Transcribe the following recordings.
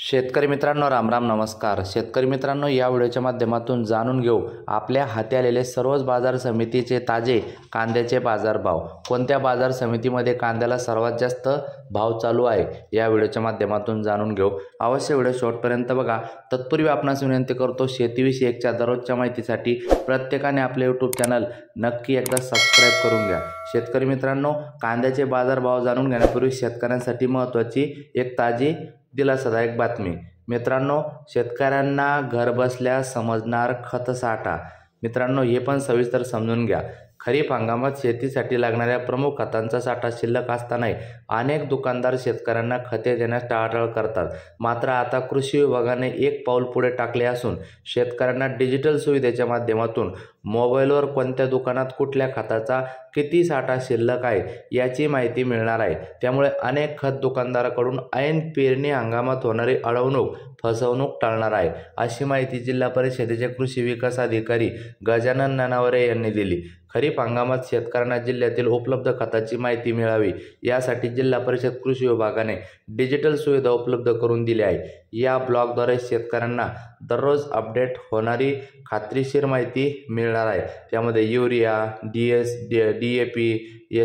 शेतकरी मित्रांनो, राम राम, नमस्कार. शेतकरी मित्रांनो, या व्हिडिओच्या माध्यमातून जाणून घेऊ आपल्या हाती आलेले सर्वच बाजार समितीचे ताजे कांद्याचे बाजारभाव. कोणत्या बाजार समितीमध्ये कांद्याला सर्वात जास्त भाव चालू आहे या व्हिडिओच्या माध्यमातून जाणून घेऊ. अवश्य व्हिडिओ शेवटपर्यंत बघा. तत्पूर्वी आपणास विनंती करतो, शेतीविषयीच्या दररोजच्या माहितीसाठी प्रत्येकाने आपले यूट्यूब चॅनल नक्की एकदा सबस्क्राईब करून घ्या. शेतकरी मित्रांनो, कांद्याचे बाजारभाव जाणून घेण्यापूर्वी शेतकऱ्यांसाठी महत्त्वाची एक ताजी दिलासादायक बातमी. मित्रांनो, शेतकऱ्यांना घरबसल्या समजणार खत साठा. मित्रांनो, हे पण सविस्तर समजून घ्या. खरीप हंगामात शेतीसाठी लागणाऱ्या प्रमुख खतांचा साठा शिल्लक असतानाही अनेक दुकानदार शेतकऱ्यांना खते देण्यास टाळाटाळ करतात. मात्र आता कृषी विभागाने एक पाऊल पुढे टाकले असून शेतकऱ्यांना डिजिटल सुविधेच्या माध्यमातून मोबाईलवर कोणत्या दुकानात कुठल्या खताचा किती साठा शिल्लक आहे याची माहिती मिळणार आहे. त्यामुळे अनेक खत दुकानदाराकडून ऐन पेरणी हंगामात होणारी अडवणूक, फसवणूक टाळणार आहे, अशी माहिती जिल्हा परिषदेचे कृषी विकास अधिकारी गजानन ननावरे यांनी दिली. खरीप हंगामात शेतकऱ्यांना जिल्ह्यातील उपलब्ध खताची माहिती मिळावी यासाठी जिल्हा परिषद कृषी विभागाने डिजिटल सुविधा उपलब्ध करून दिली आहे. या ब्लॉगद्वारे शेतकऱ्यांना दररोज अपडेट होणारी खात्रीशीर माहिती मिळणार आहे. त्यामध्ये युरिया, DAP,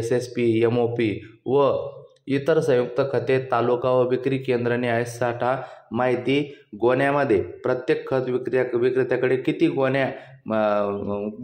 SSP, MOP व इतर संयुक्त खते, तालुका व विक्री केंद्र निहाय साठा माहिती, गोण्यामध्ये प्रत्येक खत विक्रेत्याकडे किती गोण्या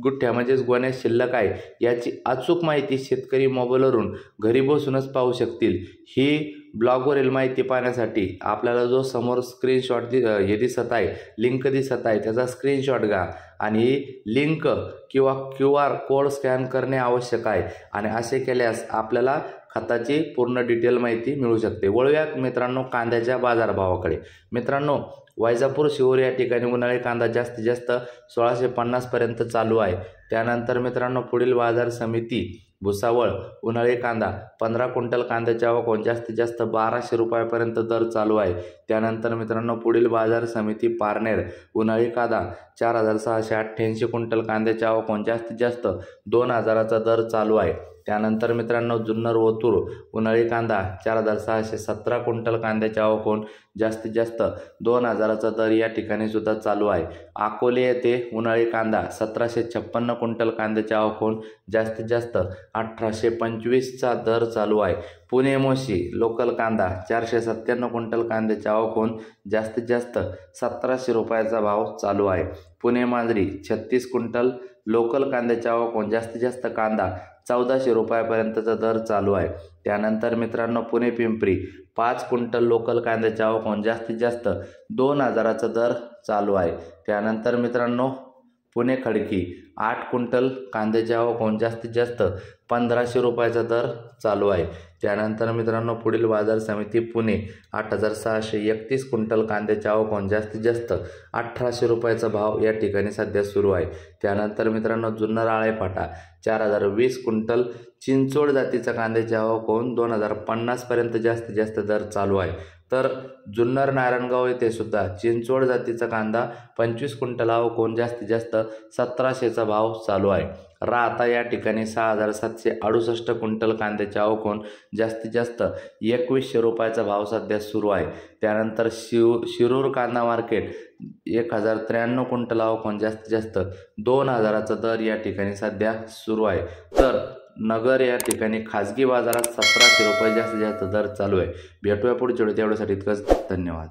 गुठ्ठ्या म्हणजेच गोण्या शिल्लक आहे याची अचूक माहिती शेतकरी मोबाईलवरून घरी बसूनच पाहू शकतील. ही ब्लॉगवरील माहिती पाहण्यासाठी आपल्याला जो समोर स्क्रीनशॉट दिसत आहे, लिंक दिसत आहे, त्याचा स्क्रीनशॉट घ्या आणि ही लिंक किंवा QR कोड स्कॅन करणे आवश्यक आहे. आणि असे केल्यास आपल्याला खताची पूर्ण डिटेल माहिती मिळू शकते. वळूया मित्रांनो कांद्याच्या बाजारभावाकडे. मित्रांनो, वैजापूर, शिवूर या ठिकाणी उन्हाळी कांदा जास्तीत जास्त 1650 पर्यंत चालू आहे. त्यानंतर मित्रांनो पुढील बाजार समिती भुसावळ, उन्हाळी कांदा 15 क्विंटल कांद्याची आवक जास्तीत जास्त 1200 रुपयापर्यंत दर चालू आहे. त्यानंतर मित्रांनो पुढील बाजार समिती पारनेर, उन्हाळी कांदा 4688 क्विंटल कांद्याची आवक जास्तीत जास्त 2000चा दर चालू आहे. त्यानंतर मित्रांनो जुन्नर, ओतूर, उन्हाळी कांदा 4617 क्विंटल कांद्याची आवक होऊन जास्तीत जास्त 2000चा दर या ठिकाणी सुद्धा चालू आहे. अकोले येथे उन्हाळी कांदा 1756 क्विंटल कांद्याची आवक होऊन जास्तीत जास्त 1825चा दर चालू आहे. पुणे, मोशी लोकल कांदा 497 क्विंटल कांद्याची आवक होऊन जास्तीत जास्त 1700 रुपयाचा भाव चालू आहे. पुणे, मांजरी 36 क्विंटल लोकल कांद्याची आवक होऊन जास्तीत जास्त कांदा 1400 रुपयापर्यंतचा दर चालू आहे. त्यानंतर मित्रांनो पुणे, पिंपरी 5 क्विंटल लोकल कांद्याची आवक होऊन जास्तीत जास्त 2000चा दर चालू आहे. त्यानंतर मित्रांनो पुणे, खडकी 8 क्विंटल कांद्याची आवक होऊन जास्तीत जास्त 1500 रुपयाचा दर चालू आहे. त्यानंतर मित्रांनो पुढील बाजार समिती पुणे 8631 क्विंटल कांद्याची आवक होऊन जास्तीत जास्त 1800 रुपयाचा भाव या ठिकाणी सध्या सुरू आहे. त्यानंतर मित्रांनो जुन्नर, आळेफाटा 4020 क्विंटल चिंचोड जातीचा कांद्याची आवक होऊन 2050 पर्यंत जास्तीत जास्त दर चालू आहे. तर जुन्नर, नारायणगाव येथे सुद्धा चिंचोड जातीचा कांदा 25 क्विंटल आवक होऊन जास्तीत जास्त 1700चा भाव चालू आहे. राहता या ठिकाणी 6768 क्विंटल कांद्याची आवक होऊन जास्तीत जास्त 2100 रुपयाचा भाव सध्या सुरू आहे. त्यानंतर शिरूर कांदा मार्केट 1093 क्विंटल आवक होऊन जास्तीत जास्त 2000चा दर या ठिकाणी सध्या सुरू आहे. तर नगर या ठिकाणी खाजगी बाजारात 1700 रुपये जास्तीत जास्त दर चालू आहे. भेटूया पुढच्या व्हिडिओत. तेवढ्यासाठी इतकंच. धन्यवाद.